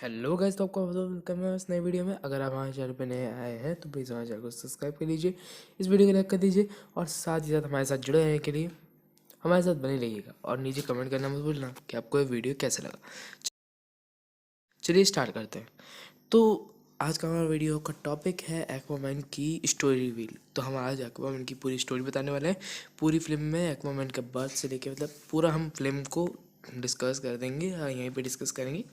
Hello guys, तो आपका welcome है इस नई वीडियो में। अगर आप हमारे चैनल पे नए आए हैं तो प्लीज़ हमारे चैनल को सब्सक्राइब कर लीजिए, इस वीडियो को लाइक कर दीजिए और साथ ही साथ हमारे साथ जुड़े रहने के लिए हमारे साथ बने रहिएगा। और नीचे कमेंट करना मत भूलना कि आपको ये वीडियो कैसा लगा। चलिए स्टार्ट करते हैं। तो आज का हमारा वीडियो का टॉपिक है एक्वामैन की स्टोरी रिवील। तो हम आज एक्वामैन की पूरी स्टोरी बताने वाले हैं। पूरी फिल्म में एक्वामैन का बर्थ से लेके मतलब पूरा हम फिल्म को डिस्कस कर देंगे, यहीं पे डिस्कस करेंगे।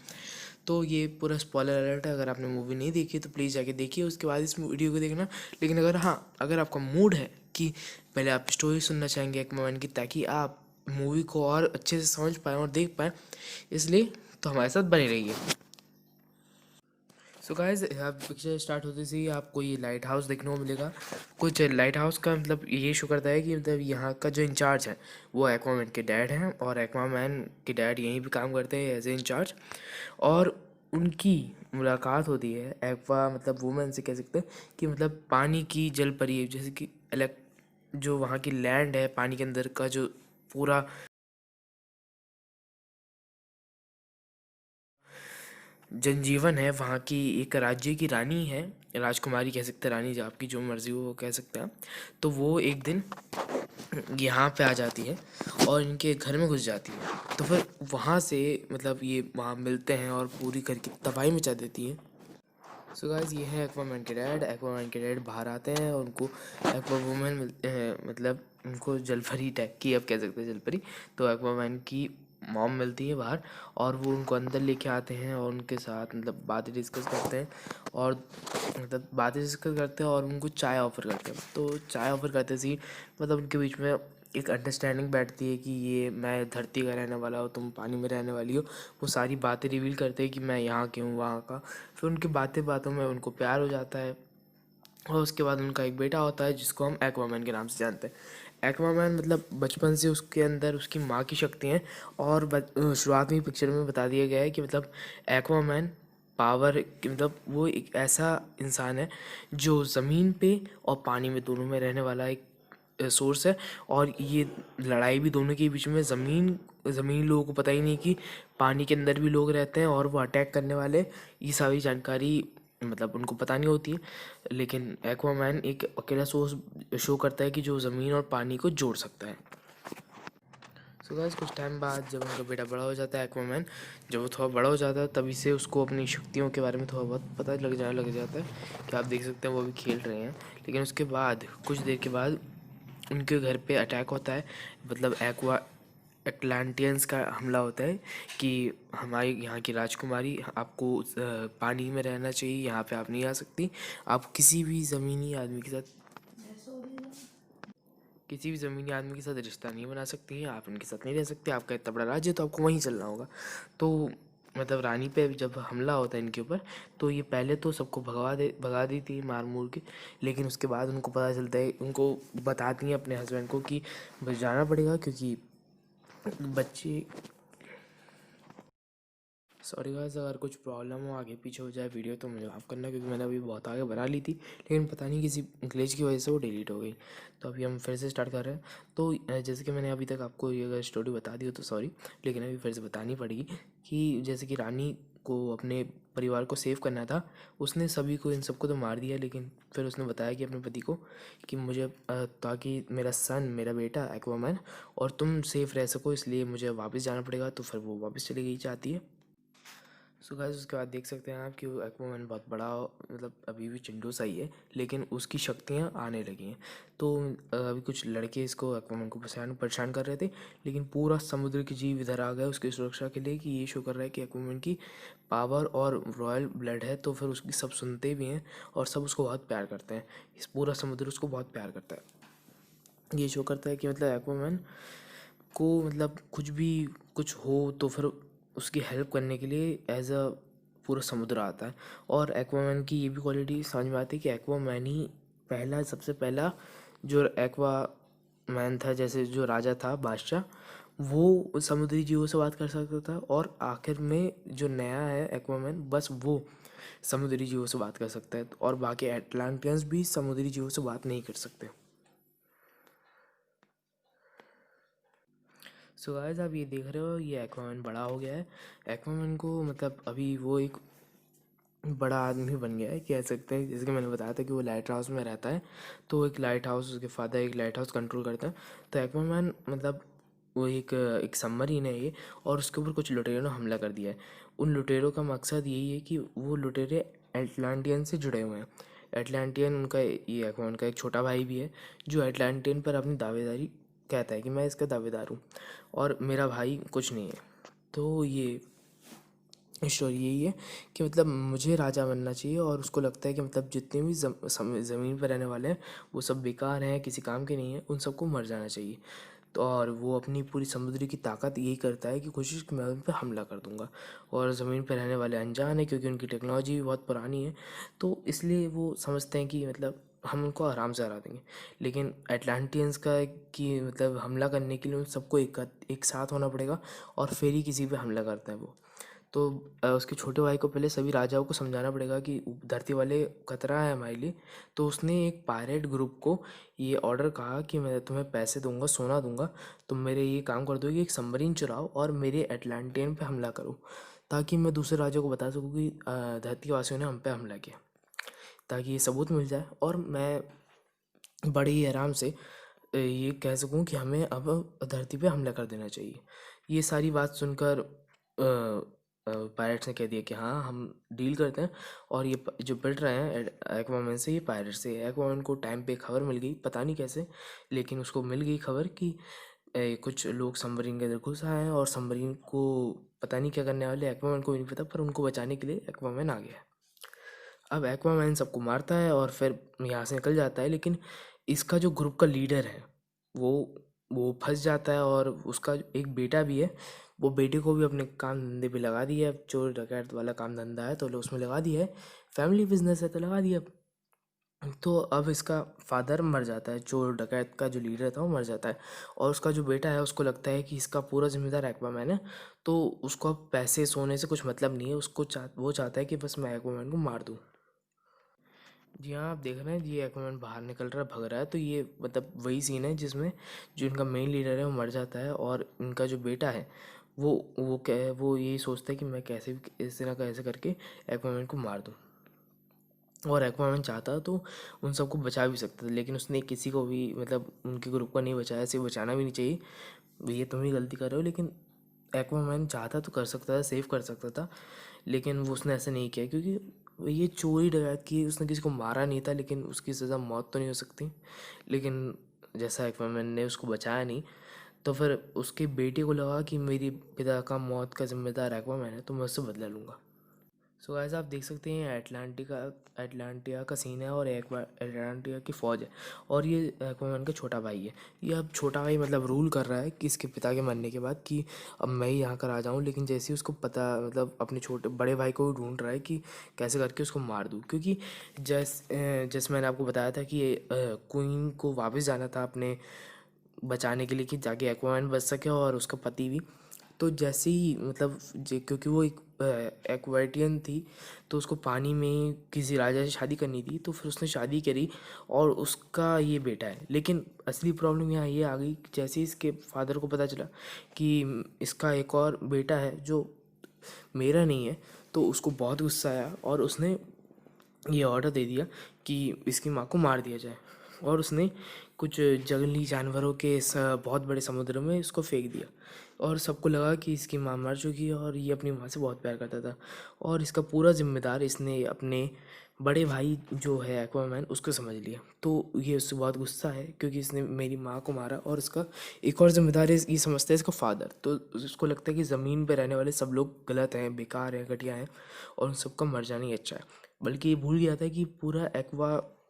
तो ये पूरा स्पॉइलर अलर्ट है। अगर आपने मूवी नहीं देखी तो प्लीज़ जाके देखिए, उसके बाद इस वीडियो को देखना। लेकिन अगर आपका मूड है कि पहले आप स्टोरी सुनना चाहेंगे एक्वामैन की, ताकि आप मूवी को और अच्छे से समझ पाएँ और देख पाएँ, इसलिए तो हमारे साथ बने रहिए। सो गाइस, आप पिक्चर स्टार्ट होते से ही आपको ये लाइट हाउस देखने को मिलेगा। कुछ लाइट हाउस का मतलब ये शो करता है कि मतलब यहाँ का जो इंचार्ज है वो एक्वामैन के डैड हैं, और एक्वामैन के डैड यहीं पे काम करते हैं एज ए इंचार्ज। और उनकी मुलाकात होती है एक्वा मतलब वुमेन से, कह सकते हैं कि मतलब पानी की जल परी है, जैसे कि जो वहाँ की लैंड है, पानी के अंदर का जो पूरा जनजीवन है, वहाँ की एक राज्य की रानी है, राजकुमारी कह सकते हैं, रानी जो आपकी जो मर्जी हो वो कह सकते हैं। तो वो एक दिन यहाँ पे आ जाती है और इनके घर में घुस जाती है। तो फिर वहाँ से मतलब ये वहाँ मिलते हैं और पूरी घर की तबाही मचा देती है। सो गाइस, ये है एक्वामैन के डैड। एक्वामैन के डैड बाहर आते हैं और उनको एक्वा वुमेन मिलते हैं, मतलब उनको जलपरी टाइप की, अब कह सकते हैं जलपरी। तो एक्वामैन की मॉम मिलती है बाहर, और वो उनको अंदर लेके आते हैं और उनके साथ मतलब बातें डिस्कस करते हैं, और मतलब बातें डिस्कस करते हैं और उनको चाय ऑफ़र करते हैं। तो चाय ऑफ़र करते सी मतलब उनके बीच में एक अंडरस्टैंडिंग बैठती है कि ये मैं धरती का रहने वाला हूँ, तुम पानी में रहने वाली हो। वो सारी बातें रिवील करते हैं कि मैं यहाँ की हूँ, वहाँ का। फिर उनकी बातें बातों में उनको प्यार हो जाता है, और उसके बाद उनका एक बेटा होता है जिसको हम एक्वामैन के नाम से जानते हैं। एक्वामैन मतलब बचपन से उसके अंदर उसकी माँ की शक्ति हैं, और शुरुआत में पिक्चर में बता दिया गया है कि मतलब एक्वामैन पावर मतलब वो एक ऐसा इंसान है जो ज़मीन पे और पानी में दोनों में रहने वाला एक सोर्स है। और ये लड़ाई भी दोनों के बीच में ज़मीन लोगों को पता ही नहीं कि पानी के अंदर भी लोग रहते हैं और वो अटैक करने वाले, ये सारी जानकारी मतलब उनको पता नहीं होती है। लेकिन एक्वामैन एक अकेला सोर्स शो करता है कि जो ज़मीन और पानी को जोड़ सकता है। सो गाइस, कुछ टाइम बाद जब उनका बेटा बड़ा हो जाता है एक्वामैन, जब वो थोड़ा बड़ा हो जाता है तभी से उसको अपनी शक्तियों के बारे में थोड़ा बहुत पता लग जाता है कि आप देख सकते हैं वो भी खेल रहे हैं। लेकिन उसके बाद कुछ देर के बाद उनके घर पे अटैक होता है, मतलब एटलांटियंस का हमला होता है कि हमारी यहाँ की राजकुमारी, आपको पानी में रहना चाहिए, यहाँ पे आप नहीं आ सकती। आप किसी भी ज़मीनी आदमी के साथ रिश्ता नहीं बना सकती हैं, आप इनके साथ नहीं रह सकते। आपका इतना बड़ा राज्य है तो आपको वहीं चलना होगा। तो मतलब रानी पे जब हमला होता है इनके ऊपर, तो ये पहले तो सबको भगा दी थी मार मूर के। लेकिन उसके बाद उनको पता चलता है, उनको बताती हैं अपने हस्बैंड को कि बस जाना पड़ेगा, क्योंकि बच्चे सॉरी गाइस, अगर कुछ प्रॉब्लम हो, आगे पीछे हो जाए वीडियो तो मुझे माफ़ करना, क्योंकि मैंने अभी बहुत आगे बना ली थी, लेकिन पता नहीं किसी ग्लिच की वजह से वो डिलीट हो गई। तो अभी हम फिर से स्टार्ट कर रहे हैं। तो जैसे कि मैंने अभी तक आपको ये अगर स्टोरी बता दी हो तो सॉरी, लेकिन अभी फिर से बतानी पड़ेगी कि जैसे कि रानी को अपने परिवार को सेव करना था, उसने सभी को इन सबको तो मार दिया। लेकिन फिर उसने बताया कि अपने पति को कि मुझे ताकि मेरा बेटा एक्वामैन और तुम सेफ रह सको, इसलिए मुझे वापस जाना पड़ेगा। तो फिर वो वापस चली गई चाहती है। सो गाइस, उसके बाद देख सकते हैं आप कि वो एक्वामैन बहुत बड़ा मतलब अभी भी चिंटू सा ही है, लेकिन उसकी शक्तियाँ आने लगी हैं। तो अभी कुछ लड़के इसको एक्वामैन को परेशान कर रहे थे, लेकिन पूरा समुद्र के जीव इधर आ गए उसकी सुरक्षा के लिए, कि ये शो कर रहा है कि एक्वामैन की पावर और रॉयल ब्लड है। तो फिर उसकी सब सुनते भी हैं और सब उसको बहुत प्यार करते हैं। इस पूरा समुद्र उसको बहुत प्यार करता है। ये शो करता है कि मतलब एक्वामैन को मतलब कुछ हो तो फिर उसकी हेल्प करने के लिए एज अ पूरा समुद्र आता है। और एक्वामैन की ये भी क्वालिटी समझ में आती है कि एक्वामैन ही सबसे पहला जो एक्वामैन था, जैसे जो राजा था बादशाह, वो समुद्री जीवों से बात कर सकता था। और आखिर में जो नया है एक्वामैन, बस वो समुद्री जीवों से बात कर सकता है, और बाकी एटलांटियंस भी समुद्री जीवों से बात नहीं कर सकते। सो गाइस, आप ये देख रहे हो, ये एक्वामैन बड़ा हो गया है। एक्वामैन को मतलब अभी वो एक बड़ा आदमी बन गया है, कह सकते हैं। जैसे कि मैंने बताया था कि वो लाइट हाउस में रहता है, तो एक लाइट हाउस, उसके फादर एक लाइट हाउस कंट्रोल करता है। तो एक्वामैन मतलब वो एक एक सबमरीन है ये, और उसके ऊपर कुछ लुटेरों ने हमला कर दिया है। उन लुटेरों का मकसद यही है कि वो लुटेरे एटलांटियन से जुड़े हुए हैं। एटलांटियन उनका ये एक्वामैन का एक छोटा भाई भी है, जो एटलांटियन पर अपनी दावेदारी कहता है कि मैं इसका दावेदार हूँ और मेरा भाई कुछ नहीं है। तो ये स्टोरी यही है कि मतलब मुझे राजा बनना चाहिए, और उसको लगता है कि मतलब जितने भी ज़मीन पर रहने वाले हैं वो सब बेकार हैं, किसी काम के नहीं हैं, उन सबको मर जाना चाहिए। तो और वो अपनी पूरी समुद्र की ताकत यही करता है कि कोशिश कि मैं उन पर हमला कर दूंगा। और ज़मीन पर रहने वाले अनजान है, क्योंकि उनकी टेक्नोलॉजी भी बहुत पुरानी है, तो इसलिए वो समझते हैं कि मतलब हम उनको आराम से हरा देंगे। लेकिन एटलांटियंस का है कि मतलब हमला करने के लिए उन सबको एक साथ होना पड़ेगा, और फिर ही किसी पे हमला करते हैं वो। तो उसके छोटे भाई को पहले सभी राजाओं को समझाना पड़ेगा कि धरती वाले खतरा है हमारे लिए। तो उसने एक पायरेट ग्रुप को ये ऑर्डर कहा कि मैं तुम्हें पैसे दूंगा, सोना दूंगा, तुम मेरे ये काम कर दो कि एक सबमरीन चुराओ और मेरे एटलांटियन पे हमला करो, ताकि मैं दूसरे राज्यों को बता सकूँ कि धरती वासियों ने हम पे हमला किया, ताकि ये सबूत मिल जाए और मैं बड़े ही आराम से ये कह सकूं कि हमें अब धरती पे हमला कर देना चाहिए। ये सारी बात सुनकर पायरेट्स ने कह दिया कि हाँ, हम डील करते हैं। और ये जो पिट रहे हैं एक्वामैन से, ये पायरेट से। एक्वामैन को टाइम पे खबर मिल गई, पता नहीं कैसे, लेकिन उसको मिल गई खबर कि कुछ लोग सबमरीन के अंदर घुस आए हैं, और सबमरीन को पता नहीं क्या करने वाले, एक्वामैन को भी नहीं पता, पर उनको बचाने के लिए एक्वामैन आ गया। अब एक्वामैन सबको मारता है और फिर यहाँ से निकल जाता है, लेकिन इसका जो ग्रुप का लीडर है वो वो फंस जाता है, और उसका एक बेटा भी है। वो बेटे को भी अपने काम धंधे पे लगा दिया है। अब चोर डकैत वाला काम धंधा है तो उसमें लगा दिया है, फैमिली बिजनेस है तो लगा दिया। तो अब इसका फादर मर जाता है, चोर डकैत का जो लीडर था वो मर जाता है, और उसका जो बेटा है उसको लगता है कि इसका पूरा जिम्मेदार एक्वामैन है। तो उसको अब पैसे सोने से कुछ मतलब नहीं है, वो चाहता है कि बस मैं एक्वामैन को मार दूँ। जी हाँ, आप देख रहे हैं ये एक्वामैन बाहर निकल रहा है, भग रहा है, तो ये मतलब वही सीन है जिसमें जो इनका मेन लीडर है वो मर जाता है, और इनका जो बेटा है वो यही सोचता है कि मैं कैसे भी इस तरह कैसे करके एक्वामैन को मार दूँ। और एक्वामैन चाहता तो उन सबको बचा भी सकता था, लेकिन उसने किसी को भी मतलब उनके ग्रुप को नहीं बचाया। ऐसे बचाना भी नहीं चाहिए, ये तुम ही गलती कर रहे हो। लेकिन एक्वामैन चाहता तो कर सकता था, सेव कर सकता था, लेकिन वो उसने ऐसा नहीं किया, क्योंकि ये चोरी डकैत की, उसने किसी को मारा नहीं था, लेकिन उसकी सज़ा मौत तो नहीं हो सकती। लेकिन जैसा एक्वामैन ने उसको बचाया नहीं, तो फिर उसके बेटे को लगा कि मेरी पिता का मौत का जिम्मेदार एक्वामैन है, तो मैं उससे बदला लूँगा। सो गाइस, आप देख सकते हैं एटलांटिया का सीन है, और एटलांटिया की फ़ौज है, और ये एक्वामैन का छोटा भाई है। ये अब छोटा भाई मतलब रूल कर रहा है कि इसके पिता के मरने के बाद कि अब मैं ही यहाँ का राजा हूँ। लेकिन जैसे ही उसको पता, मतलब अपने छोटे बड़े भाई को ढूंढ रहा है कि कैसे करके उसको मार दूँ, क्योंकि जैसे मैंने आपको बताया था कि क्वीन को वापस जाना था अपने बचाने के लिए, कि जाके एक्वामैन बच सके और उसका पति भी। तो जैसे ही मतलब क्योंकि वो एक एक्वाटियन थी, तो उसको पानी में किसी राजा से शादी करनी थी, तो फिर उसने शादी करी, और उसका ये बेटा है। लेकिन असली प्रॉब्लम यहाँ ये आ गई कि जैसे ही इसके फादर को पता चला कि इसका एक और बेटा है जो मेरा नहीं है, तो उसको बहुत गुस्सा आया, और उसने ये ऑर्डर दे दिया कि इसकी माँ को मार दिया जाए। और उसने कुछ जंगली जानवरों के बहुत बड़े समुद्र में इसको फेंक दिया, और सबको लगा कि इसकी माँ मर चुकी है, और ये अपनी माँ से बहुत प्यार करता था। और इसका पूरा जिम्मेदार इसने अपने बड़े भाई जो है एक्वामैन, उसको समझ लिया। तो ये उससे बहुत गुस्सा है, क्योंकि इसने मेरी माँ को मारा, और इसका एक और जिम्मेदार है, ये समझता है इसका फादर। तो उसको लगता है कि ज़मीन पर रहने वाले सब लोग गलत हैं, बेकार हैं, घटिया हैं, और उन सबका मर जाना ही अच्छा है। बल्कि ये भूल गया था कि पूरा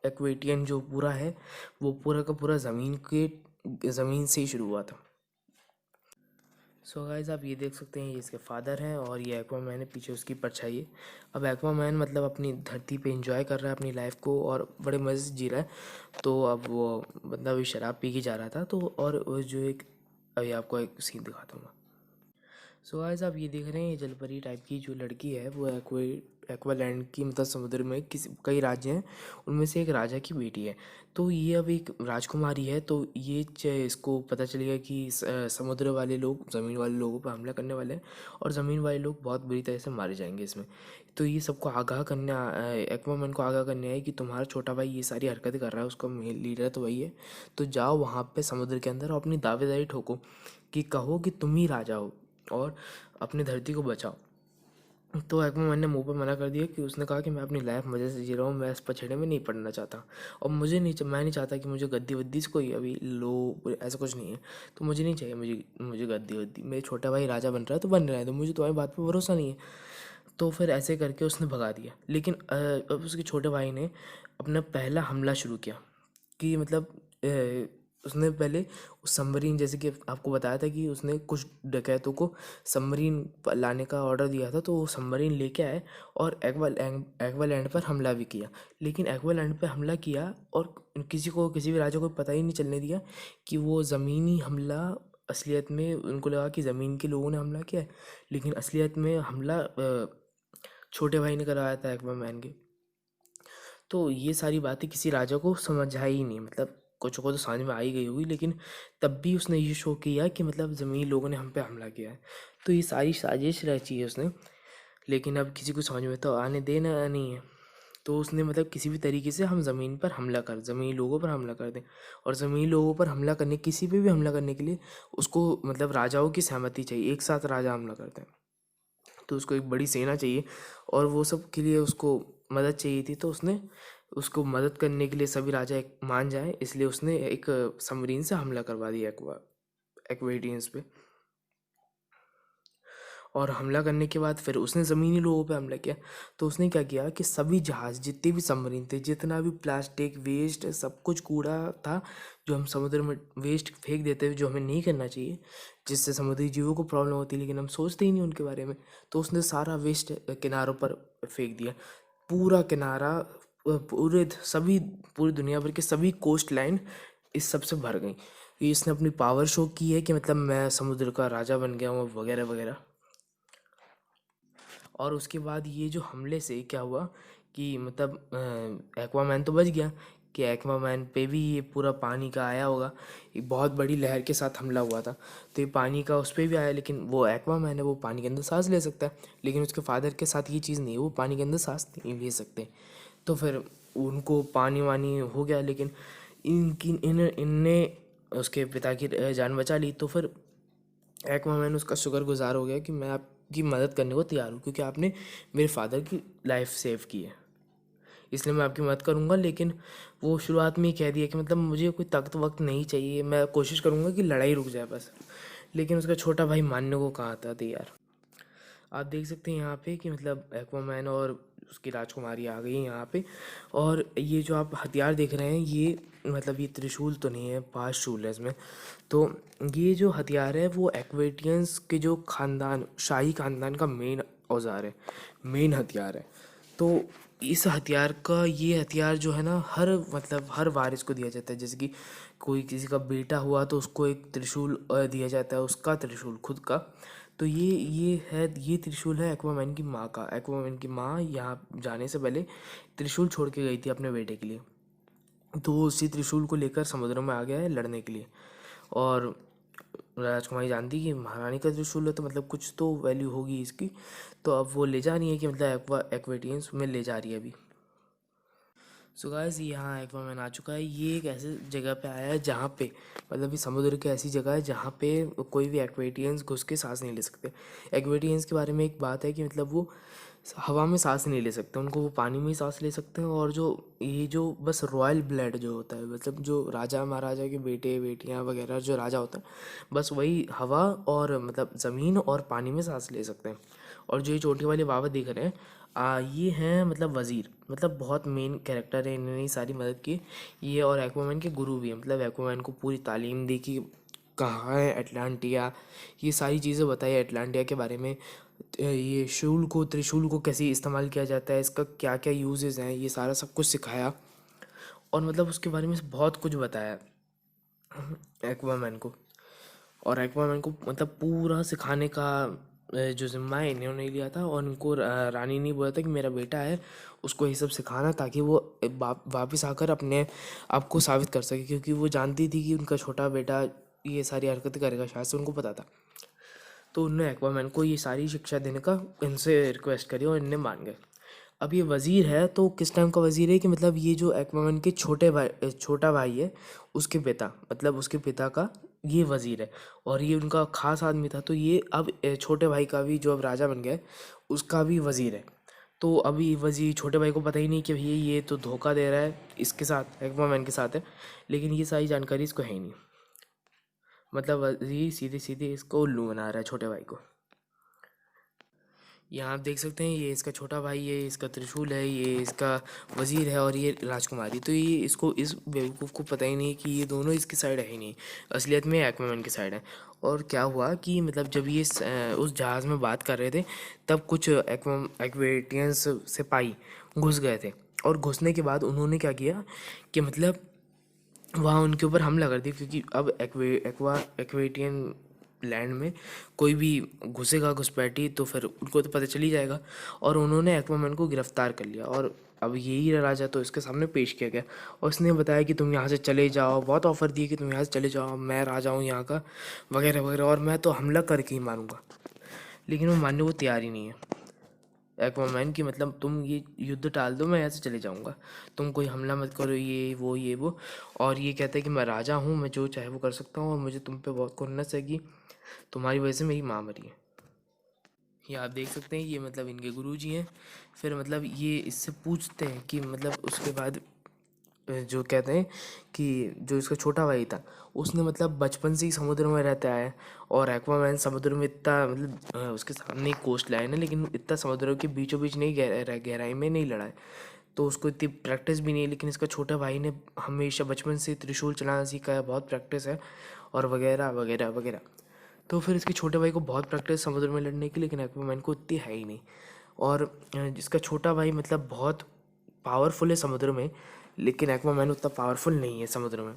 एक्वेटियन जो पूरा है, वो पूरा का पूरा ज़मीन से ही शुरू हुआ था। सो गाइस, आप ये देख सकते हैं, ये इसके फादर हैं, और ये एक्वामैन है, पीछे उसकी परछाई है। अब एक्वामैन मतलब अपनी धरती पे एंजॉय कर रहा है अपनी लाइफ को, और बड़े मज़े से जी रहा है। तो अब वो मतलब शराब पी के जा रहा था, तो और वो जो एक, अभी आपको एक सीन दिखाता हूँ। सो गाइस आप ये देख रहे हैं, ये जलपरी टाइप की जो लड़की है वो एक्वालैंड की मतलब समुद्र में किसी कई राज्य हैं, उनमें से एक राजा की बेटी है। तो ये अब एक राजकुमारी है। तो ये इसको पता चल गया कि समुद्र वाले लोग ज़मीन वाले लोगों पर हमला करने वाले हैं और ज़मीन वाले लोग बहुत बुरी तरह से मारे जाएंगे इसमें। तो ये सबको आगाह करने एक्वामैन को आगाह करने आए कि तुम्हारा छोटा भाई ये सारी हरकतें कर रहा है, उसका मेन लीडर तो वही है। तो जाओ वहाँ पे समुद्र के अंदर और अपनी दावेदारी ठोको कि कहो कि तुम ही राजा हो और अपनी धरती को बचाओ। तो एक्वामैन ने मुंह पर मना कर दिया कि उसने कहा कि मैं अपनी लाइफ मज़े से जी रहा हूँ, मैं इस पछड़े में नहीं पड़ना चाहता और मैं नहीं चाहता कि मुझे गद्दी वद्दी से कोई अभी लो ऐसा कुछ नहीं है। तो मुझे नहीं चाहिए, मुझे मुझे गद्दी वद्दी, मेरे छोटा भाई राजा बन रहा है तो बन रहा है, तो मुझे तुम्हारी बात पर भरोसा नहीं है। तो फिर ऐसे करके उसने भगा दिया। लेकिन अब उसके छोटे भाई ने अपना पहला हमला शुरू किया कि मतलब उसने पहले उस सबमरीन, जैसे कि आपको बताया था कि उसने कुछ डकैतों को सबमरीन लाने का ऑर्डर दिया था, तो वो सबमरीन लेके आए और एक्वालैंड पर हमला भी किया। लेकिन एक्वालैंड पर हमला किया और किसी भी राजा को पता ही नहीं चलने दिया कि वो ज़मीनी हमला असलियत में, उनको लगा कि ज़मीन के लोगों ने हमला किया है, लेकिन असलियत में हमला छोटे भाई ने करवाया था एक्वामैन के। तो ये सारी बातें किसी राजा को समझ आई ही नहीं, मतलब कुछ को तो समझ में आ ही गई होगी, लेकिन तब भी उसने ये शो किया कि मतलब ज़मीनी लोगों ने हम पे हमला किया है। तो ये सारी साजिश रची है उसने, लेकिन अब किसी को समझ में तो आने देना नहीं है। तो उसने मतलब किसी भी तरीके से हम ज़मीन पर हमला कर ज़मीनी लोगों पर हमला कर दें, और ज़मीनी लोगों पर हमला करने, किसी पे भी हमला करने के लिए उसको मतलब राजाओं की सहमति चाहिए, एक साथ राजा हमला करते हैं तो उसको एक बड़ी सेना चाहिए और वो सब के लिए उसको मदद चाहिए थी। तो उसने उसको मदद करने के लिए सभी राजा एक मान जाए, इसलिए उसने एक सबमरीन से हमला करवा दिया एक्वेटियंस पे। और हमला करने के बाद फिर उसने ज़मीनी लोगों पे हमला किया। तो उसने क्या किया कि सभी जहाज़, जितने भी सबमरीन थे, जितना भी प्लास्टिक वेस्ट, सब कुछ कूड़ा था जो हम समुद्र में वेस्ट फेंक देते हैं, जो हमें नहीं करना चाहिए, जिससे समुद्री जीवों को प्रॉब्लम होती है, लेकिन हम सोचते ही नहीं उनके बारे में। तो उसने सारा वेस्ट किनारों पर फेंक दिया। पूरा किनारा पूरी दुनिया भर के सभी कोस्ट लाइन इस सब से भर गई। ये इसने अपनी पावर शो की है कि मतलब मैं समुद्र का राजा बन गया हूँ वगैरह वगैरह। और उसके बाद ये जो हमले से क्या हुआ कि मतलब एक्वामैन तो बच गया, कि एक्वामैन पे भी ये पूरा पानी का आया होगा, एक बहुत बड़ी लहर के साथ हमला हुआ था। तो ये पानी का उस पर भी आया, लेकिन वो एक्वामैन है, वो पानी के अंदर सांस ले सकता है, लेकिन उसके फादर के साथ ये चीज़ नहीं है, वो पानी के अंदर सांस नहीं ले सकते। तो फिर उनको पानी वानी हो गया, लेकिन इनकी इन इनने उसके पिता की जान बचा ली। तो फिर एक्वामैन उसका शुक्रगुजार हो गया कि मैं आपकी मदद करने को तैयार हूँ, क्योंकि आपने मेरे फादर की लाइफ सेव की है, इसलिए मैं आपकी मदद करूँगा। लेकिन वो शुरुआत में ही कह दिया कि मतलब मुझे कोई ताकत वक्त नहीं चाहिए, मैं कोशिश करूँगा कि लड़ाई रुक जाए बस। लेकिन उसका छोटा भाई मानने को कहा था तैयार। आप देख सकते हैं यहाँ पे कि मतलब एक्वामैन और उसकी राजकुमारी आ गई है यहाँ पे। और ये जो आप हथियार देख रहे हैं, ये मतलब ये त्रिशूल तो नहीं है, 5 शूल है इसमें। तो ये जो हथियार है वो एक्वेटियंस के जो खानदान, शाही खानदान का मेन औजार है, मेन हथियार है। तो इस हथियार का, ये हथियार जो है ना, हर मतलब हर वारिस को दिया जाता है। जैसे कि कोई किसी का बेटा हुआ तो उसको एक त्रिशूल दिया जाता है, उसका त्रिशूल खुद का। तो ये त्रिशूल है एक्वामैन की माँ का। एक्वामैन की माँ यहाँ जाने से पहले त्रिशूल छोड़ के गई थी अपने बेटे के लिए, तो वो उसी त्रिशूल को लेकर समुद्र में आ गया है लड़ने के लिए। और राजकुमारी जानती कि महारानी का त्रिशूल है तो मतलब कुछ तो वैल्यू होगी इसकी, तो अब वो ले जा रही है कि मतलब एक्वेटियंस में ले जा रही है अभी। सो गाइस यहाँ एक्वामैन आ चुका है। ये एक ऐसे जगह पे आया है जहाँ पे मतलब ये समुद्र की ऐसी जगह है जहाँ पे कोई भी एक्वेटियंस घुस के सांस नहीं ले सकते। एक्वेटियंस के बारे में एक बात है कि मतलब वो हवा में सांस नहीं ले सकते, उनको वो पानी में ही सांस ले सकते हैं। और जो ये जो बस रॉयल ब्लड जो होता है, मतलब जो राजा महाराजा के बेटे बेटियाँ वगैरह जो राजा होता है, बस वही हवा और मतलब ज़मीन और पानी में सांस ले सकते हैं। और जो ये चोटी वाले बाबा दिख रहे हैं, ये हैं मतलब वज़ीर, मतलब बहुत मेन कैरेक्टर है, इन्होंने ही सारी मदद की। ये और एक्वामैन के गुरु भी हैं, मतलब एक्वामैन को पूरी तालीम दी कि कहाँ है अटलांटिया, ये सारी चीज़ें बताई अटलांटिया के बारे में। ये त्रिशूल को कैसे इस्तेमाल किया जाता है, इसका क्या क्या यूजेस हैं, ये सारा सब कुछ सिखाया। और मतलब उसके बारे में बहुत कुछ बताया एक्वामैन को। और एक्वामैन को मतलब पूरा सिखाने का जो ज़िम्मा है इन्होंने नहीं लिया था, और इनको रानी ने बोला था कि मेरा बेटा है, उसको ये सब सिखाना ताकि वो वापस आकर अपने आप को साबित कर सके, क्योंकि वो जानती थी कि उनका छोटा बेटा ये सारी हरकतें करेगा, शायद से उनको पता था। तो उन्होंने एक्वामैन को ये सारी शिक्षा देने का इनसे रिक्वेस्ट करी और इनने मान गए। अब ये वज़ीर है तो किस टाइम का वज़ीर है कि मतलब ये जो एक्वामैन के छोटा भाई है, उसके पिता, मतलब उसके पिता का ये वज़ीर है, और ये उनका ख़ास आदमी था। तो ये अब छोटे भाई का भी, जो अब राजा बन गया है, उसका भी वज़ीर है। तो अभी वज़ीर छोटे भाई को पता ही नहीं कि भैया ये तो धोखा दे रहा है, इसके साथ, एक्वामैन के साथ है, लेकिन ये सारी जानकारी इसको है ही नहीं। मतलब वज़ीर सीधे सीधे इसको उल्लू बना रहा है, छोटे भाई को। यहाँ आप देख सकते हैं, ये इसका छोटा भाई है, इसका त्रिशूल है, ये इसका वज़ीर है, और ये राजकुमारी। तो ये इसको, इस बेवकूफ़ को पता ही नहीं कि ये दोनों इसकी साइड है ही नहीं, असलियत में एक्वामैन की साइड है। और क्या हुआ कि मतलब जब ये उस जहाज़ में बात कर रहे थे, तब कुछ एक्वेटियंस सिपाही घुस गए थे, और घुसने के बाद उन्होंने क्या किया कि मतलब वहाँ उनके ऊपर हमला कर दिया, क्योंकि अब एक्वेटियन लैंड में कोई भी घुसेगा घुसपैठी तो फिर उनको तो पता चल ही जाएगा, और उन्होंने एक्वामैन को गिरफ्तार कर लिया, और अब यही राजा तो इसके सामने पेश किया गया, और उसने बताया कि तुम यहाँ से चले जाओ, बहुत ऑफर दिए कि तुम यहाँ से चले जाओ, मैं राजा हूँ यहाँ का, वगैरह वगैरह, और मैं तो हमला करके ही मारूंगा। लेकिन वो मानने को तैयार ही नहीं है एक्वामैन की, मतलब तुम ये युद्ध टाल दो, मैं यहाँ से चले जाऊँगा, तुम कोई हमला मत करो, ये वो। और ये कहता है कि मैं राजा हूँ, मैं जो चाहे वो कर सकता हूँ, और मुझे तुम पे बहुत खुन्नस है कि तुम्हारी वजह से मेरी माँ मरी है। ये आप देख सकते हैं, ये मतलब इनके गुरुजी हैं। फिर मतलब ये इससे पूछते हैं कि मतलब उसके बाद जो कहते हैं कि जो इसका छोटा भाई था, उसने मतलब बचपन से ही समुद्र में रहता है, और एक्वामैन समुद्र में इतना, मतलब उसके सामने एक कोस्ट लाइन है, लेकिन इतना समुद्र के बीचों बीच नहीं, गहराई में नहीं लड़ा है, तो उसको इतनी प्रैक्टिस भी नहीं है। लेकिन इसका छोटा भाई ने हमेशा बचपन से त्रिशूल चलाना सीखा है, बहुत प्रैक्टिस है, और वगैरह वगैरह वगैरह। तो फिर इसके छोटे भाई को बहुत प्रैक्टिस समुद्र में लड़ने की, लेकिन एक्वामैन को इतनी है ही नहीं। और जिसका छोटा भाई मतलब बहुत पावरफुल है समुद्र में, लेकिन एक्वामैन उतना पावरफुल नहीं है समुद्र में।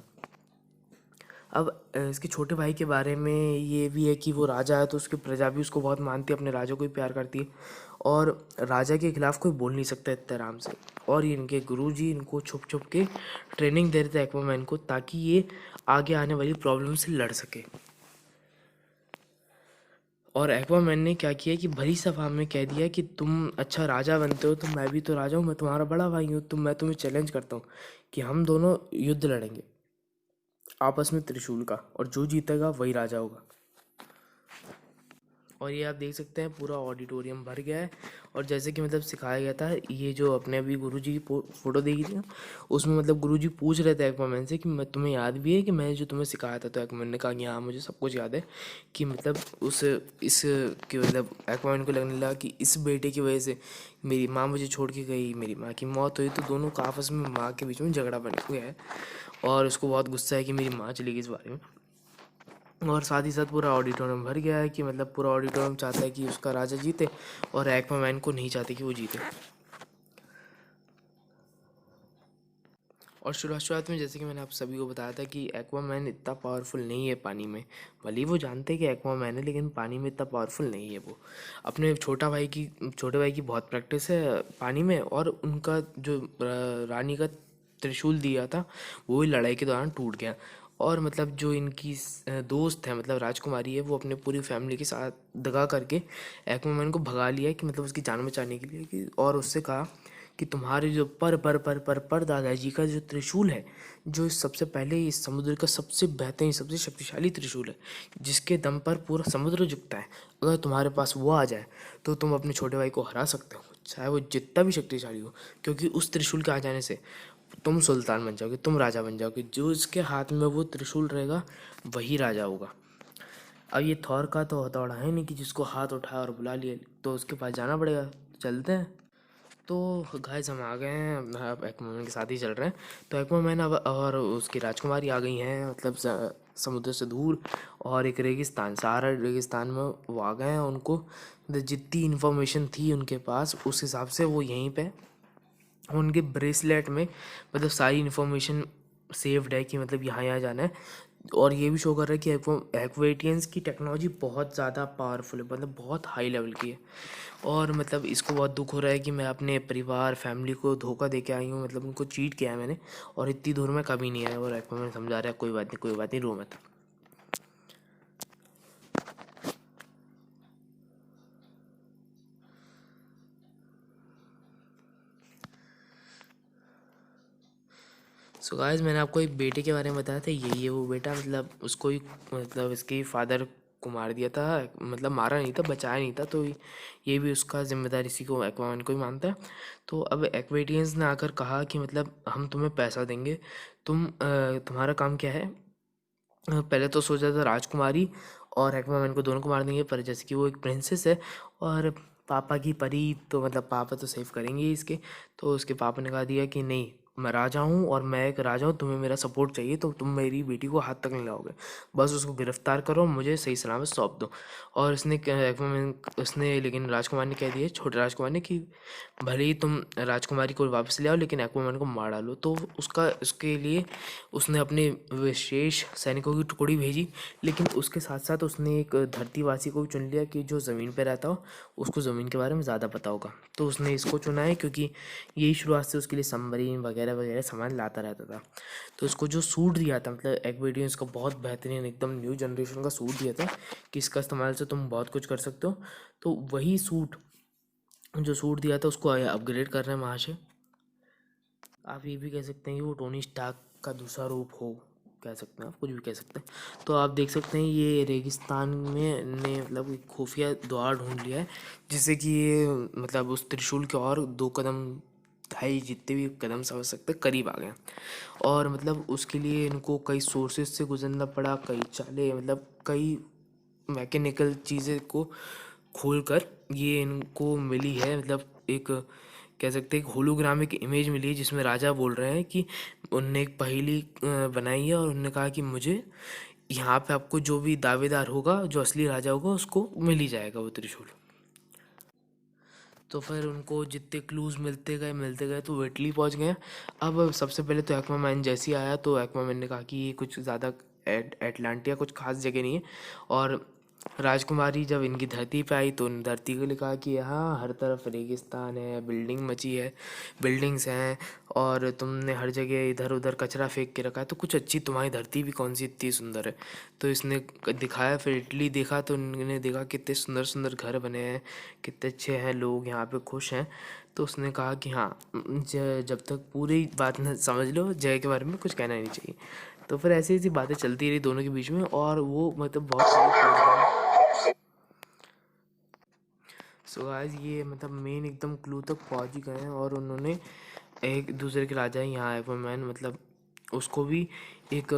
अब इसके छोटे भाई के बारे में ये भी है कि वो राजा है, तो उसकी प्रजा भी उसको बहुत मानती है, अपने राजा को भी प्यार करती है, और राजा के खिलाफ कोई बोल नहीं सकता इतने आराम से। और ये इनके गुरुजी इनको छुप छुप के ट्रेनिंग दे रहे थे एक्वामैन को, ताकि ये आगे आने वाली प्रॉब्लम से लड़ सके। और एक्वामैन ने क्या किया कि भरी सभा में कह दिया कि तुम अच्छा राजा बनते हो, तो मैं भी तो राजा हूँ, मैं तुम्हारा बड़ा भाई हूँ, मैं तुम्हें चैलेंज करता हूँ कि हम दोनों युद्ध लड़ेंगे आपस में त्रिशूल का, और जो जीतेगा वही राजा होगा। और ये आप देख सकते हैं, पूरा ऑडिटोरियम भर गया है, और जैसे कि मतलब सिखाया गया था, ये जो अपने अभी गुरुजी की फ़ोटो देखी थी ना, उसमें मतलब गुरुजी पूछ रहे थे एक्वामैन से कि मैं तुम्हें याद भी है कि मैंने जो तुम्हें सिखाया था, तो एक्वामैन ने कहा कि हाँ मुझे सब कुछ याद है। कि मतलब उस इस कि मतलब एक्वामैन को लगने लगा कि इस बेटे की वजह से मेरी माँ मुझे छोड़ के गई, मेरी माँ की मौत हुई, तो दोनों का आपस में, माँ के बीच में झगड़ा बन गया है, और उसको बहुत गुस्सा है कि मेरी माँ चली गई इस बारे में। और साथ ही साथ पूरा ऑडिटोरियम भर गया है, कि मतलब पूरा ऑडिटोरियम चाहता है कि उसका राजा जीते, और एक्वामैन को नहीं चाहते कि वो जीते। और शुरुआत में जैसे कि मैंने आप सभी को बताया था कि एक्वामैन इतना पावरफुल नहीं है पानी में, भले ही वो जानते हैं कि एक्वामैन है, लेकिन पानी में इतना पावरफुल नहीं है वो। अपने छोटे भाई की बहुत प्रैक्टिस है पानी में, और उनका जो रानी का त्रिशूल दिया था, वो भी लड़ाई के दौरान टूट गया। और मतलब जो इनकी दोस्त है, मतलब राजकुमारी है, वो अपने पूरी फैमिली के साथ दगा करके एक्वामैन को भगा लिया, कि मतलब उसकी जान बचाने के लिए, कि और उससे कहा कि तुम्हारे जो पर दादाजी का जो त्रिशूल है, जो सबसे पहले इस समुद्र का सबसे बेहतरीन, सबसे शक्तिशाली त्रिशूल है, जिसके दम पर पूरा समुद्र झुकता है, अगर तुम्हारे पास वो आ जाए तो तुम अपने छोटे भाई को हरा सकते हो, चाहे वो जितना भी शक्तिशाली हो, क्योंकि उस त्रिशूल के आ जाने से तुम सुल्तान बन जाओगे, तुम राजा बन जाओगे, जो इसके हाथ में वो त्रिशूल रहेगा वही राजा होगा। अब ये थॉर का तो हथौड़ा है नहीं कि जिसको हाथ उठाया और बुला लिया, तो उसके पास जाना पड़ेगा। चलते हैं। तो गाइस हम आ गए हैं, अब एक्वामैन के साथ ही चल रहे हैं। तो एक्वामैन अब और उसकी राजकुमारी आ गई हैं, मतलब समुद्र से दूर, और एक रेगिस्तान, सहारा रेगिस्तान में वो आ गए हैं। उनको मतलब जितनी इन्फॉर्मेशन थी उनके पास, उस हिसाब से वो यहीं पे उनके ब्रेसलेट में मतलब सारी इन्फॉर्मेशन सेव्ड है, कि मतलब यहाँ यहाँ जाना है। और ये भी शो कर रहा है कि एक्वेटियंस की टेक्नोलॉजी बहुत ज़्यादा पावरफुल है, मतलब बहुत हाई लेवल की है। और मतलब इसको बहुत दुख हो रहा है कि मैं अपने परिवार फैमिली को धोखा दे के आई हूँ, मतलब उनको चीट किया है मैंने, और इतनी दूर में कभी नहीं आया। और एक्वामैन समझा रहा है कोई बात नहीं, कोई बात नहीं, रो मत। सो गाइस, मैंने आपको एक बेटे के बारे में बताया था, यही है वो बेटा। मतलब उसको ही, मतलब इसके फादर को मार दिया था, मतलब मारा नहीं था, बचाया नहीं था। तो ये भी उसका जिम्मेदार इसी को, एक्वामैन को ही मानता है। तो अब एक्वेटियंस ने आकर कहा कि मतलब हम तुम्हें पैसा देंगे, तुम्हारा काम क्या है। पहले तो सोचा था राजकुमारी और एक्वामैन को दोनों को मार देंगे, पर जैसे कि वो एक प्रिंसेस है और पापा की परी, तो मतलब पापा तो सेव करेंगे ही इसके। तो उसके पापा ने कहा दिया कि नहीं, मैं राजा हूँ और मैं एक राजा हूँ, तुम्हें मेरा सपोर्ट चाहिए तो तुम मेरी बेटी को हाथ तक नहीं लाओगे, बस उसको गिरफ्तार करो, मुझे सही सलामत सौंप दो। और एक्वामैन उसने, लेकिन राजकुमार ने कह दिया, छोटे राजकुमार ने, कि भले ही तुम राजकुमारी को वापस ले आओ लेकिन एक्वामैन को मार डालो। तो उसके लिए उसने अपने विशेष सैनिकों की टुकड़ी भेजी, लेकिन उसके साथ साथ उसने एक धरतीवासी को भी चुन लिया कि जो ज़मीन पर रहता हो, उसको ज़मीन के बारे में ज़्यादा पता होगा। तो उसने इसको चुना है क्योंकि यही शुरुआत से उसके लिए सबमरीन वगैरह वगैरह सामान लाता रहता था। तो उसको जो सूट दिया था, मतलब एक्वेटियंस का बहुत बेहतरीन एकदम न्यू जनरेशन का सूट दिया था कि इसका इस्तेमाल से तुम बहुत कुछ कर सकते हो। तो वही सूट, जो सूट दिया था, उसको अपग्रेड कर रहे हैं वहाँ से। आप ये भी कह सकते हैं कि वो टोनी स्टार्क का दूसरा रूप हो, कह सकते हैं, आप कुछ भी कह सकते हैं। तो आप देख सकते हैं ये रेगिस्तान में ने मतलब एक खुफिया द्वार ढूंढ लिया है, जिससे कि ये मतलब उस त्रिशूल के और 2 कदम, ढाई जितने भी कदम समझ सकते हैं, करीब आ गए हैं। और मतलब उसके लिए इनको कई सोर्सेज से गुजरना पड़ा, कई चाले, मतलब कई मैकेनिकल चीज़ें को खोलकर ये इनको मिली है। मतलब एक, कह सकते हैं, एक होलोग्रामिक इमेज मिली है जिसमें राजा बोल रहे हैं कि उनने एक पहेली बनाई है और उन्होंने कहा कि मुझे यहाँ पे आपको जो भी दावेदार होगा, जो असली राजा होगा, उसको मिल ही जाएगा वो त्रिशूल। तो फिर उनको जितने क्लूज़ मिलते गए तो वो इटली पहुँच गए। अब सबसे पहले तो एक्वामैन जैसे ही आया तो एक्वामैन ने कहा कि ये कुछ ज़्यादा एटलांटिया कुछ खास जगह नहीं है। और राजकुमारी जब इनकी धरती पे आई तो धरती को लिखा कि यहाँ हर तरफ रेगिस्तान है, बिल्डिंग्स हैं, और तुमने हर जगह इधर उधर कचरा फेंक के रखा है, तो कुछ अच्छी तुम्हारी धरती भी कौन सी इतनी सुंदर है। तो इसने दिखाया, फिर इटली देखा तो उन्होंने देखा कितने सुंदर सुंदर घर बने हैं, कितने अच्छे हैं लोग, यहाँ पे खुश हैं। तो उसने कहा कि हाँ, जब तक पूरी बात न समझ लो, जय के बारे में कुछ कहना ही नहीं चाहिए। तो फिर ऐसी ऐसी बातें चलती रही दोनों के बीच में, और वो मतलब बहुत करीब पहुंच गए। सो गाइस, ये मतलब मेन एकदम क्लू तक पहुंच ही गए हैं, और उन्होंने एक दूसरे के राजा ही यहाँ एक्वामैन, मतलब उसको भी एक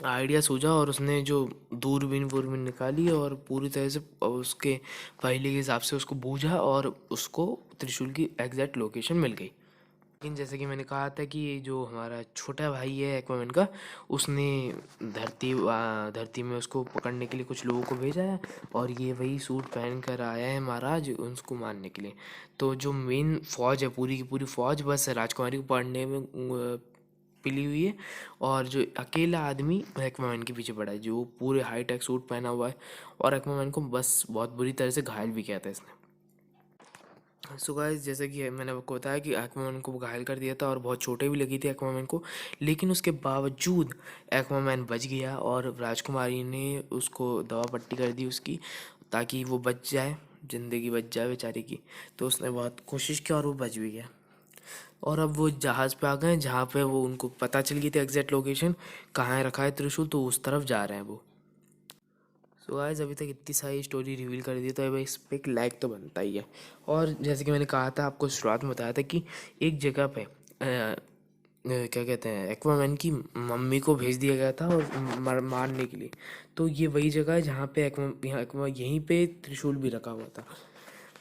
आइडिया सूझा, और उसने जो दूरबीन वूरबीन निकाली और पूरी तरह से उसके पहेली के हिसाब से उसको बूझा, और उसको त्रिशूल की एग्जैक्ट लोकेशन मिल गई। लेकिन जैसे कि मैंने कहा था कि ये जो हमारा छोटा भाई है एक्वामैन का, उसने धरती में उसको पकड़ने के लिए कुछ लोगों को भेजा है, और ये वही सूट पहन कर आया है महाराज उसको मारने के लिए। तो जो मेन फौज है, पूरी की पूरी फौज बस राजकुमारी को पकड़ने में पिली हुई है, और जो अकेला आदमी एक्वामैन के पीछे पड़ा है, जो पूरे हाईटेक सूट पहना हुआ है, और एक्वामैन को बस बहुत बुरी तरह से घायल भी किया था इसने। सो गाइस, जैसे कि मैंने आपको बताया कि एक्वामैन को घायल कर दिया था और बहुत चोटें भी लगी थी एक्वामैन को, लेकिन उसके बावजूद एक्वामैन बच गया, और राजकुमारी ने उसको दवा पट्टी कर दी उसकी, ताकि वो बच जाए, ज़िंदगी बच जाए बेचारे की। तो उसने बहुत कोशिश की और वो बच भी गया। और अब वो जहाज़ पे आ गए जहाँ पे वो, उनको पता चल गई थी एग्जैक्ट लोकेशन कहाँ है रखा है त्रिशूल, तो उस तरफ जा रहे हैं वो। सो गाइस, अभी तक इतनी सारी स्टोरी रिवील कर दी, तो अब इस पे एक लाइक तो बनता ही है। और जैसे कि मैंने कहा था, आपको शुरुआत में बताया था कि एक जगह पे क्या कहते हैं, एक्वामैन की मम्मी को भेज दिया गया था और मारने के लिए। तो ये वही जगह है जहाँ पे यहीं पे त्रिशूल भी रखा हुआ था।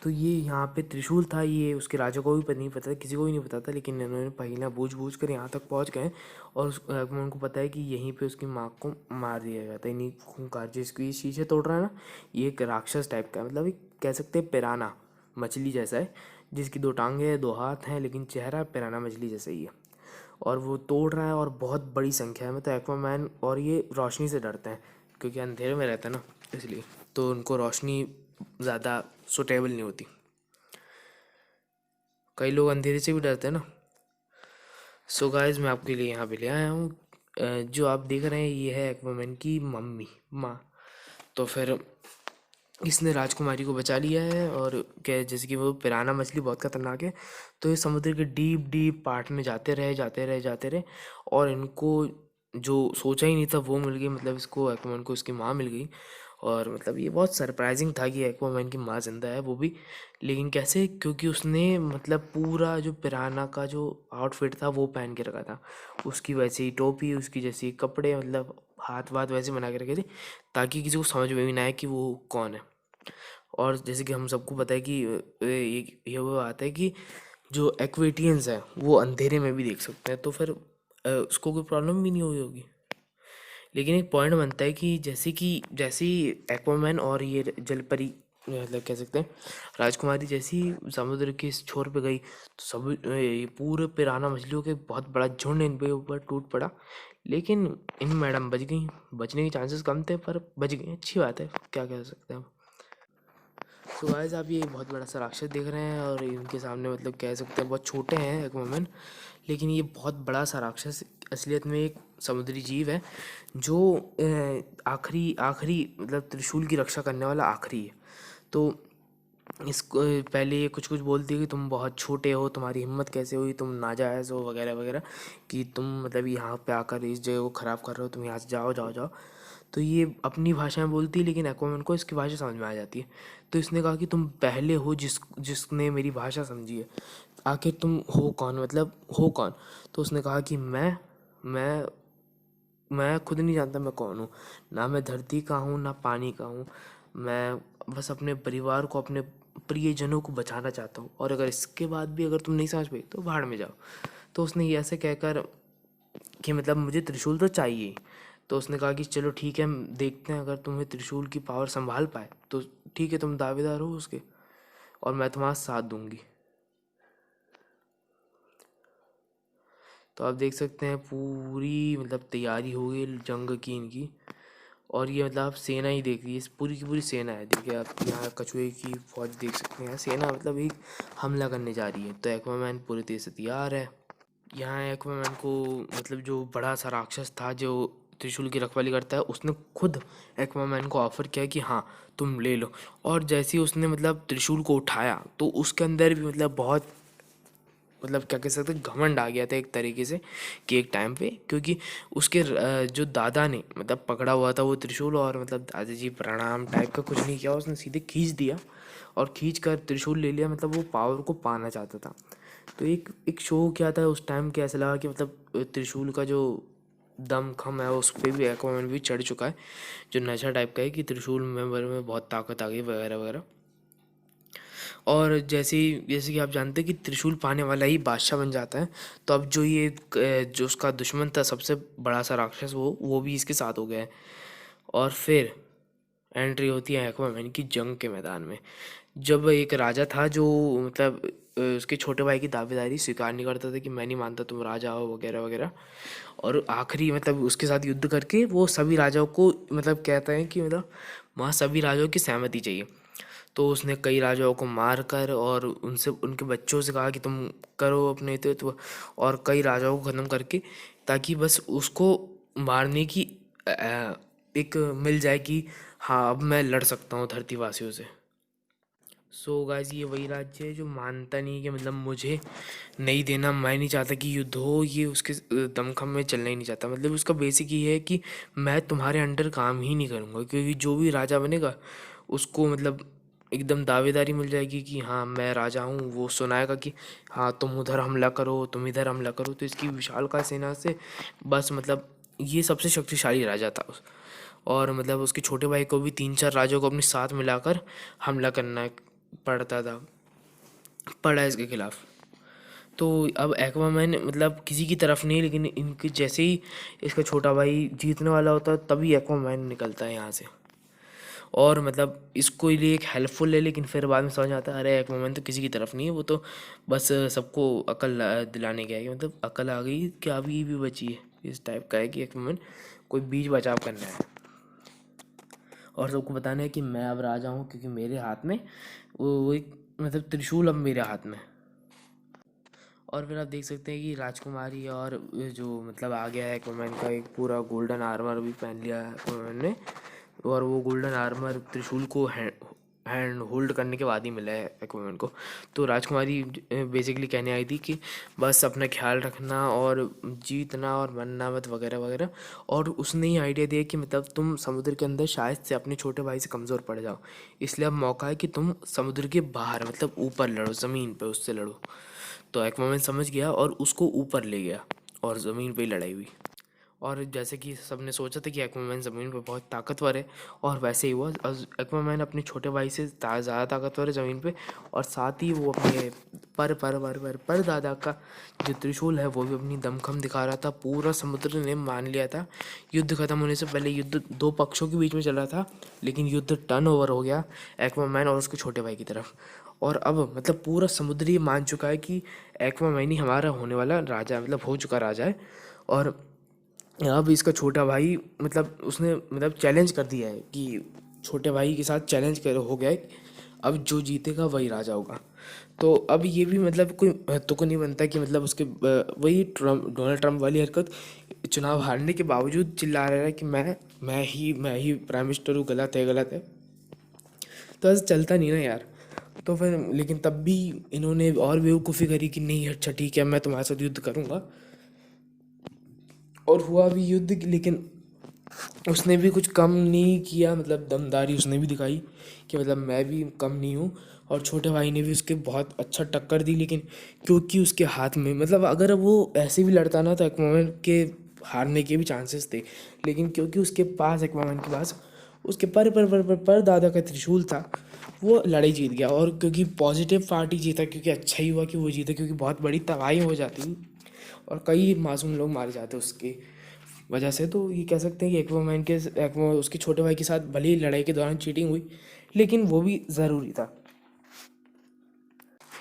तो ये यहाँ पे त्रिशूल था, ये उसके राजा को भी नहीं पता था, किसी को भी नहीं पता था, लेकिन इन्होंने पहला बूझ बूझ कर यहाँ तक पहुँच गए। और उनको पता है कि यहीं पे उसकी माँ को मार दिया गया था, इन्हीं खूंखार जिसको ये शीशे तोड़ रहा है ना, ये एक राक्षस टाइप का है, मतलब एक कह सकते हैं पिराना मछली जैसा है, जिसकी 2 टांगे हैं, 2 हाथ हैं, लेकिन चेहरा पिराना मछली जैसा ही है। और वो तोड़ रहा है और बहुत बड़ी संख्या है में। तो एक्वामैन और ये रोशनी से डरते हैं क्योंकि अंधेरे में रहता है ना, इसलिए तो उनको रोशनी ज़्यादा सुटेबल नहीं होती। कई लोग अंधेरे से भी डरते हैं ना। सो गाइस मैं आपके लिए यहाँ पे ले आया हूँ जो आप देख रहे हैं ये है एक्वामैन की मम्मी माँ। तो फिर इसने राजकुमारी को बचा लिया है और क्या जैसे कि वो पिराना मछली बहुत खतरनाक है। तो ये समुद्र के डीप डीप पार्ट में जाते रहे और इनको जो सोचा ही नहीं था वो मिल गई, मतलब इसको एक्वामैन को इसकी माँ मिल गई। और मतलब ये बहुत सरप्राइजिंग था कि एक्वामैन की माँ जिंदा है वो भी। लेकिन कैसे, क्योंकि उसने मतलब पूरा जो पिराना का जो आउटफिट था वो पहन के रखा था, उसकी वैसी ही टोपी, उसकी जैसी कपड़े, मतलब हाथ वाथ वैसे बना के रखे थे ताकि किसी को समझ में भी ना आए कि वो कौन है। और जैसे कि हम सबको पता है कि ये वो बात है कि जो एक्वेटियंस हैं वो अंधेरे में भी देख सकते हैं, तो फिर उसको कोई प्रॉब्लम भी नहीं हुई होगी। लेकिन एक पॉइंट बनता है कि जैसे ही एक्वामैन और ये जलपरी, मतलब कह सकते हैं राजकुमारी, जैसी समुद्र के इस छोर पे गई तो सब ये पूरे पिराना मछलियों के बहुत बड़ा झुंड इन पे ऊपर टूट पड़ा। लेकिन इन मैडम बच गई, बचने के चांसेस कम थे पर बच गई, अच्छी बात है, क्या कह सकते हैं हम। तो गाइस आप ये बहुत बड़ा सा राक्षस देख रहे हैं और इनके सामने मतलब कह सकते हैं बहुत छोटे हैं एक्वामैन, लेकिन ये बहुत बड़ा सा राक्षस असलियत में एक समुद्री जीव है जो आखिरी आखिरी मतलब त्रिशूल की रक्षा करने वाला आखिरी है। तो इसको पहले ये कुछ कुछ बोलती है कि तुम बहुत छोटे हो, तुम्हारी हिम्मत कैसे हुई, तुम नाजायज़ हो वगैरह वगैरह, कि तुम मतलब यहाँ पे आकर इस जगह को ख़राब कर रहे हो, तुम यहाँ से जाओ जाओ जाओ। तो ये अपनी भाषा में बोलती है लेकिन एक्वामैन को इसकी भाषा समझ में आ जाती है। तो इसने कहा कि तुम पहले हो जिसने मेरी भाषा समझी है, आखिर तुम हो कौन, मतलब हो कौन। तो उसने कहा कि मैं मैं खुद नहीं जानता मैं कौन हूँ, ना मैं धरती का हूँ ना पानी का हूँ, मैं बस अपने परिवार को, अपने प्रियजनों को बचाना चाहता हूँ, और अगर इसके बाद भी अगर तुम नहीं समझ पाई तो भाड़ में जाओ। तो उसने ये ऐसे कहकर कि मतलब मुझे त्रिशूल तो चाहिए ही। तो उसने कहा कि चलो ठीक है, हम देखते हैं अगर तुम्हें त्रिशूल की पावर संभाल पाए तो ठीक है, तुम दावेदार हो उसके और मैं तुम्हारा साथ दूंगी। तो आप देख सकते हैं पूरी मतलब तैयारी हो गई जंग की इनकी, और ये मतलब आप सेना ही देख लीजिए, पूरी की पूरी सेना है। देखिए आप यहाँ कछुए की फौज देख सकते हैं, सेना मतलब एक हमला करने जा रही है। तो एक्वामैन पूरी तरह से तैयार है। यहाँ एक्वामैन को मतलब जो बड़ा सा राक्षस था जो त्रिशूल की रखवाली करता है, उसने खुद एक्वामैन को ऑफर किया कि हाँ तुम ले लो। और जैसे ही उसने मतलब त्रिशूल को उठाया तो उसके अंदर भी मतलब बहुत मतलब क्या कह सकते हैं घमंड आ गया था एक तरीके से, कि एक टाइम पे, क्योंकि उसके जो दादा ने मतलब पकड़ा हुआ था वो त्रिशूल, और मतलब दादाजी प्रणाम टाइप का कुछ नहीं किया, उसने सीधे खींच दिया और खींच कर त्रिशूल ले लिया, मतलब वो पावर को पाना चाहता था। तो एक एक शो क्या था उस टाइम के, ऐसा लगा कि मतलब त्रिशूल का जो दमखम है उस पर भी एक्वामैन भी चढ़ चुका है, जो नशा टाइप का है कि त्रिशूल में बहुत ताकत आ गई वगैरह वगैरह। और जैसे कि आप जानते हैं कि त्रिशूल पाने वाला ही बादशाह बन जाता है। तो अब जो ये जो उसका दुश्मन था सबसे बड़ा सा राक्षस, वो भी इसके साथ हो गया है। और फिर एंट्री होती है एक्वामैन की जंग के मैदान में। जब एक राजा था जो मतलब उसके छोटे भाई की दावेदारी स्वीकार नहीं करता था कि मैं नहीं मानता तुम राजा हो वगैरह वगैरह, और आखिरी मतलब उसके साथ युद्ध करके वो सभी राजाओं को मतलब कहता है कि मतलब वहाँ सभी राजाओं की सहमति चाहिए। तो उसने कई राजाओं को मार कर और उनसे उनके बच्चों से कहा कि तुम करो अपने नेतृत्व, और कई राजाओं को ख़त्म करके, ताकि बस उसको मारने की एक मिल जाए कि हाँ अब मैं लड़ सकता हूँ धरतीवासियों से। सो गाइस ये वही राज्य है जो मानता नहीं है कि मतलब मुझे नहीं देना, मैं नहीं चाहता कि युद्ध हो, ये उसके दमखम में चलना ही नहीं चाहता। मतलब उसका बेसिक ये है कि मैं तुम्हारे अंडर काम ही नहीं करूँगा, क्योंकि जो भी राजा बनेगा उसको मतलब एकदम दावेदारी मिल जाएगी कि हाँ मैं राजा हूँ, वो सुनाएगा कि हाँ तुम उधर हमला करो, तुम इधर हमला करो। तो इसकी विशालकाय सेना से बस मतलब ये सबसे शक्तिशाली राजा था और मतलब उसके छोटे भाई को भी तीन चार राजाओं को अपने साथ मिलाकर हमला करना पड़ता था, पड़ा इसके खिलाफ। तो अब एक्वामैन मतलब किसी की तरफ नहीं, लेकिन इनके जैसे ही इसका छोटा भाई जीतने वाला होता है तभी एक्वामैन निकलता है यहाँ से, और मतलब इसको लिए एक हेल्पफुल है, लेकिन फिर बाद में समझ आता है अरे एक्वामैन तो किसी की तरफ नहीं है, वो तो बस सबको अकल दिलाने गया है, कि मतलब अकल आ गई कि अभी भी बची है, इस टाइप का है कि एक्वामैन कोई बीच बचाव करना है और सबको बताना है कि मैं अब राजा हूँ, क्योंकि मेरे हाथ में वो एक मतलब त्रिशूल अब मेरे हाथ में। और फिर आप देख सकते हैं कि राजकुमारी और जो मतलब आ गया है एक्वामैन का एक पूरा गोल्डन आर्मर भी पहन लिया है एक्वामैन ने, और वो गोल्डन आर्मर त्रिशूल को हैंड होल्ड करने के बाद ही मिला है एक्वामैन को। तो राजकुमारी बेसिकली कहने आई थी कि बस अपना ख्याल रखना और जीतना और मरना मत वगैरह वगैरह। और उसने ही आइडिया दिया कि मतलब तुम समुद्र के अंदर शायद से अपने छोटे भाई से कमज़ोर पड़ जाओ, इसलिए अब मौका है कि तुम समुद्र के बाहर मतलब ऊपर लड़ो, ज़मीन पे उससे लड़ो। तो एक्वामैन समझ गया और उसको ऊपर ले गया और ज़मीन पे ही लड़ाई हुई। और जैसे कि सबने सोचा था कि एक्वामैन ज़मीन पे बहुत ताकतवर है, और वैसे ही हुआ। एक्वामैन अपने छोटे भाई से ज़्यादा ताकतवर है ज़मीन पे, और साथ ही वो अपने पर दादा का जो त्रिशूल है वो भी अपनी दमखम दिखा रहा था। पूरा समुद्र ने मान लिया था। युद्ध खत्म होने से पहले युद्ध दो पक्षों के बीच में चल रहा था, लेकिन युद्ध टर्न ओवर हो गया एक्वामैन और उसके छोटे भाई की तरफ। और अब मतलब पूरा समुद्र ये मान चुका है कि एक्वामैन ही हमारा होने वाला राजा, मतलब हो चुका राजा है। और अब इसका छोटा भाई मतलब उसने मतलब चैलेंज कर दिया है कि छोटे भाई के साथ चैलेंज कर हो गया है, अब जो जीतेगा वही राजा होगा। तो अब ये भी मतलब कोई महत्व को नहीं बनता कि मतलब उसके वही डोनाल्ड ट्रम्प वाली हरकत, चुनाव हारने के बावजूद चिल्ला रहा है कि मैं ही प्राइम मिनिस्टर हूँ, गलत है गलत है। तो ऐसा चलता नहीं ना यार। तो फिर लेकिन तब भी इन्होंने और बेवकूफ़ी करी कि नहीं अच्छा ठीक है मैं तुम्हारे साथ युद्ध करूँगा, और हुआ भी युद्ध। लेकिन उसने भी कुछ कम नहीं किया, मतलब दमदारी उसने भी दिखाई कि मतलब मैं भी कम नहीं हूँ। और छोटे भाई ने भी उसके बहुत अच्छा टक्कर दी, लेकिन क्योंकि उसके हाथ में मतलब अगर वो ऐसे भी लड़ता ना तो एक्वामैन के हारने के भी चांसेस थे, लेकिन क्योंकि उसके पास एक्वामैन के पास उसके पर दादा का त्रिशूल था, वो लड़ाई जीत गया। और क्योंकि पॉजिटिव पार्टी जीता, क्योंकि अच्छा ही हुआ कि वो जीता, क्योंकि बहुत बड़ी तबाही हो जाती और कई मासूम लोग मारे जाते उसकी वजह से। तो ये कह सकते हैं कि एक्वामैन के एक्वा उसके छोटे भाई के साथ भले ही लड़ाई के दौरान चीटिंग हुई, लेकिन वो भी ज़रूरी था।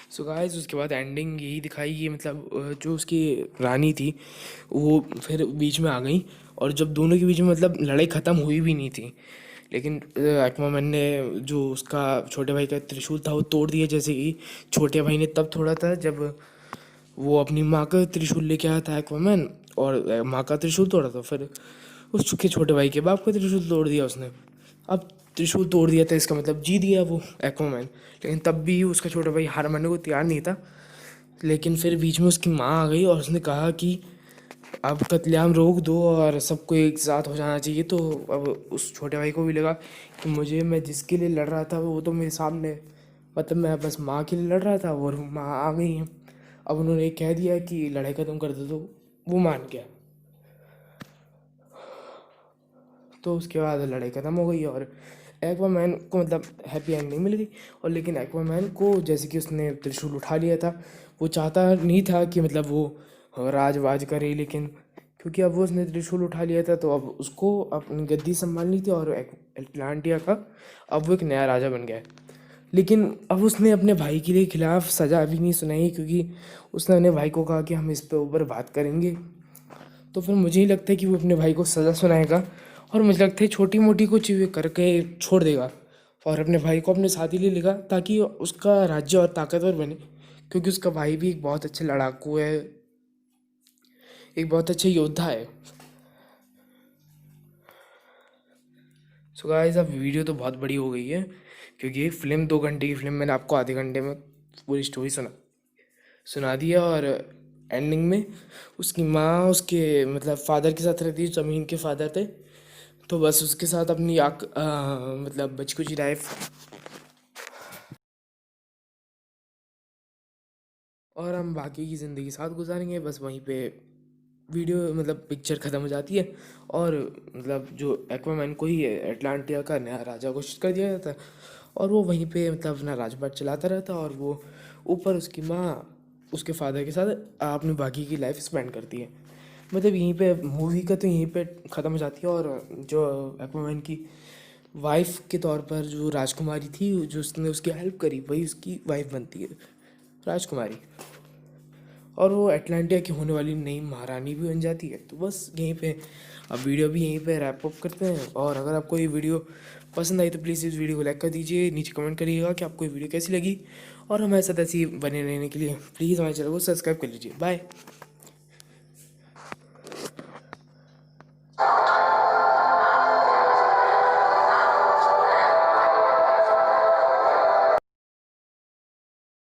सो गाइस उसके बाद एंडिंग यही दिखाई कि मतलब जो उसकी रानी थी वो फिर बीच में आ गई, और जब दोनों के बीच में मतलब लड़ाई ख़त्म हुई भी नहीं थी, लेकिन एक्वामैन ने जो उसका छोटे भाई का त्रिशूल था वो तोड़ दिया। जैसे कि छोटे भाई ने तब तोड़ा था जब वो अपनी माँ का त्रिशूल लेके आया था एक्वामैन, और माँ का त्रिशूल तोड़ा था। फिर उसके छोटे भाई के बाप का त्रिशूल तोड़ दिया उसने। अब त्रिशूल तोड़ दिया था इसका मतलब जीत गया वो एक्वामैन, लेकिन तब भी उसका छोटा भाई हार मानने को तैयार नहीं था। लेकिन फिर बीच में उसकी माँ आ गई और उसने कहा कि अब कत्लेआम रोक दो और सबको एक साथ हो जाना चाहिए। तो अब उस छोटे भाई को भी लगा कि मैं जिसके लिए लड़ रहा था वो तो मेरे सामने है। मतलब मैं बस माँ के लिए लड़ रहा था और माँ आ गई हैं। अब उन्होंने कह दिया कि लड़ाई ख़त्म कर दो, तो वो मान गया। तो उसके बाद लड़ाई ख़त्म हो गई और एक्वामैन को मतलब हैप्पी एंडिंग मिल गई। और लेकिन एक्वामैन को जैसे कि उसने त्रिशूल उठा लिया था, वो चाहता नहीं था कि मतलब वो राज वाज करे, लेकिन क्योंकि अब वो उसने त्रिशूल उठा लिया था तो अब उसको अपनी गद्दी संभालनी थी, और एटलांटिया का अब वो एक नया राजा बन गया है। लेकिन अब उसने अपने भाई के लिए खिलाफ सज़ा भी नहीं सुनाई, क्योंकि उसने अपने भाई को कहा कि हम इस पे ऊपर बात करेंगे। तो फिर मुझे ही लगता है कि वो अपने भाई को सज़ा सुनाएगा, और मुझे लगता है छोटी मोटी कुछ चीज़ें करके छोड़ देगा और अपने भाई को अपने साथ ही ले लेगा, ताकि उसका राज्य और ताकतवर बने। क्योंकि उसका भाई भी एक बहुत अच्छा लड़ाकू है, एक बहुत अच्छा योद्धा है। सो गाइस अब वीडियो तो बहुत बड़ी हो गई है, क्योंकि एक फिल्म 2 घंटे की फिल्म मैंने आपको आधे घंटे में पूरी स्टोरी सुना दी है। और एंडिंग में उसकी माँ उसके मतलब फादर के साथ रहती है, ज़मीन के फादर थे, तो बस उसके साथ अपनी मतलब बची कुची लाइफ, और हम बाकी की ज़िंदगी साथ गुजारेंगे। बस वहीं पे वीडियो मतलब पिक्चर ख़त्म हो जाती है, और मतलब जो एक्वामैन को ही एटलांटिया का नया राजा घोषित कर दिया जाता है, और वो वहीं पे मतलब अपना राजपाट चलाता रहता है, और वो ऊपर उसकी माँ उसके फादर के साथ अपनी बाकी की लाइफ स्पेंड करती है। मतलब यहीं पे मूवी का तो यहीं पे ख़त्म हो जाती है। और जो एक्वामैन की वाइफ के तौर पर जो राजकुमारी थी, जो उसने उसकी हेल्प करी, वही उसकी वाइफ बनती है राजकुमारी। और वो एटलांटिया की होने वाली नई महारानी भी बन जाती है। तो बस यहीं पे अब वीडियो भी यहीं पे रैप अप करते हैं। और अगर आपको ये वीडियो पसंद आई तो प्लीज़ इस वीडियो को लाइक कर दीजिए, नीचे कमेंट करिएगा कि आपको ये वीडियो कैसी लगी। और हमारे साथ ऐसी बने रहने के लिए प्लीज़ हमारे चैनल को सब्सक्राइब कर लीजिए। बाय।